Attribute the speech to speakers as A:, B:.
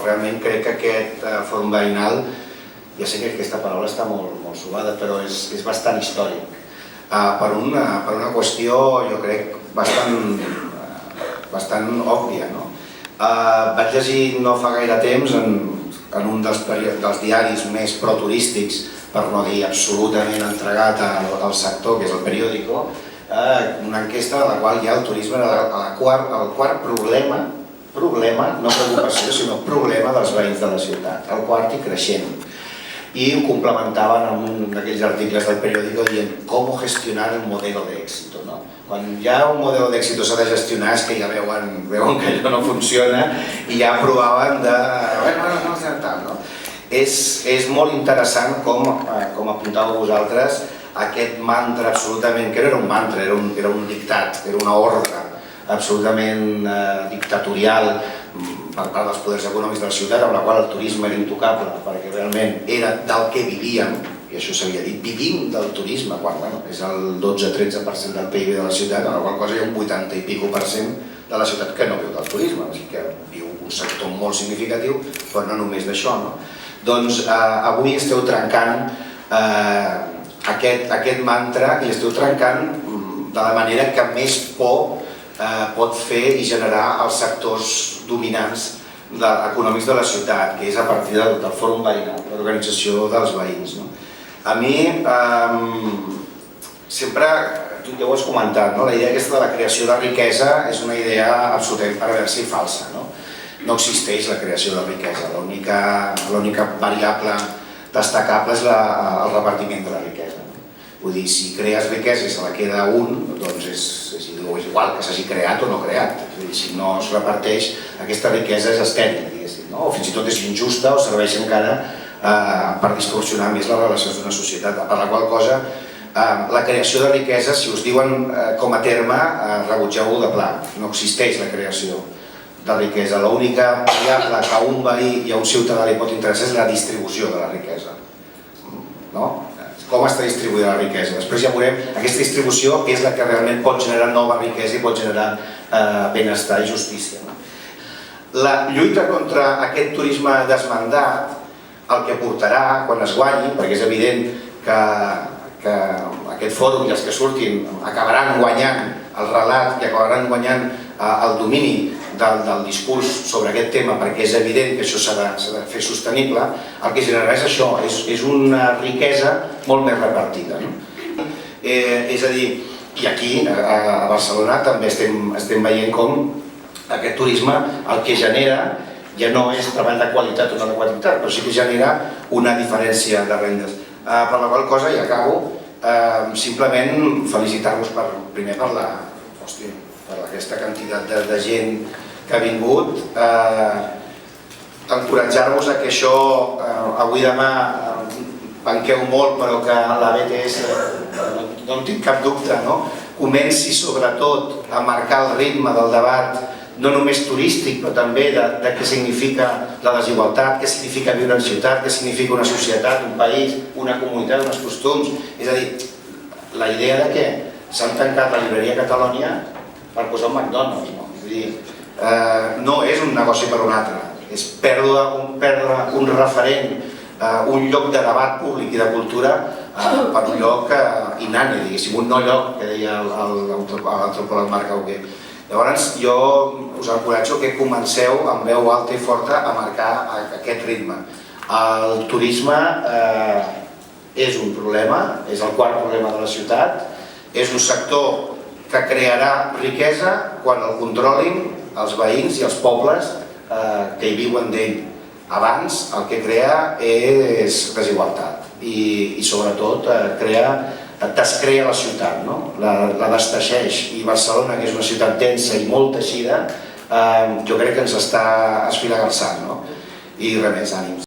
A: realment crec que aquest fòrum veïnal, ja sé que aquesta paraula està molt suada, però és bastant històric. Per una qüestió, jo crec, bastant òbvia. Vaig llegir no fa gaire temps en un dels diaris més pro-turístics, per no dir absolutament entregat al sector, que és el Periódico, una enquesta en la qual ja el turisme era el quart problema, no preocupació, sinó problema dels veïns de la ciutat, el quart i creixent. I ho complementaven amb un d'aquells articles del Periódico dient com gestionar el modelo de éxito. Quan ja un modelo de éxito s'ha de gestionar és que ja veuen que allò no funciona i ja provaven de... És molt interessant com apuntàveu vosaltres aquest mantra absolutament, que no era un mantra, era un dictat, era una ordre absolutament dictatorial per part dels poders econòmics de la ciutat, amb la qual el turisme era intocable, perquè realment era del que vivíem, i això s'havia dit, vivim del turisme, quan és el 12-13% del PIB de la ciutat, en la qual cosa hi ha un 80 i pico % de la ciutat que no viu del turisme, així que viu un sector molt significatiu, però no només d'això. Doncs avui esteu trencant aquest mantra i l'esteu trencant de la manera que més por pot fer i generar els sectors dominants econòmics de la ciutat, que és a partir del fòrum veïnal, l'organització dels veïns. A mi, sempre, tu ja ho has comentat, la idea aquesta de la creació de riquesa és una idea absolutament perversa i falsa. No existeix la creació de riquesa, l'única variable destacable és el repartiment de la riquesa. Vull dir, si crees riquesa i se la queda un, doncs és igual que s'hagi creat o no creat. Si no es reparteix, aquesta riquesa és estèril, diguéssim, o fins i tot és injusta o serveix encara per distorsionar més les relacions d'una societat. Per la qual cosa, la creació de riquesa, si us diuen com a terme, rebutgeu-ho de pla. No existeix la creació de riquesa. L'única variable que a un veí i a un ciutadà li pot interessar és la distribució de la riquesa. Com està distribuïda la riquesa. Després ja veurem, aquesta distribució és la que realment pot generar nova riquesa i pot generar benestar i justícia. La lluita contra aquest turisme desmandat, el que portarà quan es guanyi, perquè és evident que aquest fòrum i els que surtin acabaran guanyant el relat i acabaran guanyant el domini del discurs sobre aquest tema, perquè és evident que això s'ha de fer sostenible, el que generarà és això, és una riquesa molt més repartida. És a dir, i aquí a Barcelona també estem veient com aquest turisme el que genera ja no és treball de qualitat o no de quantitat, però sí que genera una diferència de rendes. Per la qual cosa, i acabo, simplement felicitar-vos primer per aquesta quantitat de gent que ha vingut, encoratjar-vos a que això avui demà banqueu molt, però que la BTS, no en tinc cap dubte, comenci sobretot a marcar el ritme del debat, no només turístic, però també de què significa la desigualtat, què significa viure en ciutat, què significa una societat, un país, una comunitat, uns costums. És a dir, la idea de que s'han tancat la llibreria Catalonia per posar un McDonald's. És a dir, no és un negoci per un altre, és perdre un referent, un lloc de debat públic i de cultura per un lloc inane, diguéssim, un no lloc, que deia l'antropòleg Marc Auguer. Llavors, jo us encoratjo que comenceu amb veu alta i forta a marcar aquest ritme. El turisme és un problema, és el quart problema de la ciutat, és un sector que crearà riquesa quan el controlin els veïns i els pobles que hi viuen d'ell. Abans el que crea és desigualtat i sobretot descrea la ciutat, la desteixeix, i Barcelona, que és una ciutat densa i molt teixida, jo crec que ens està esfilagarsant. I res més, ànims.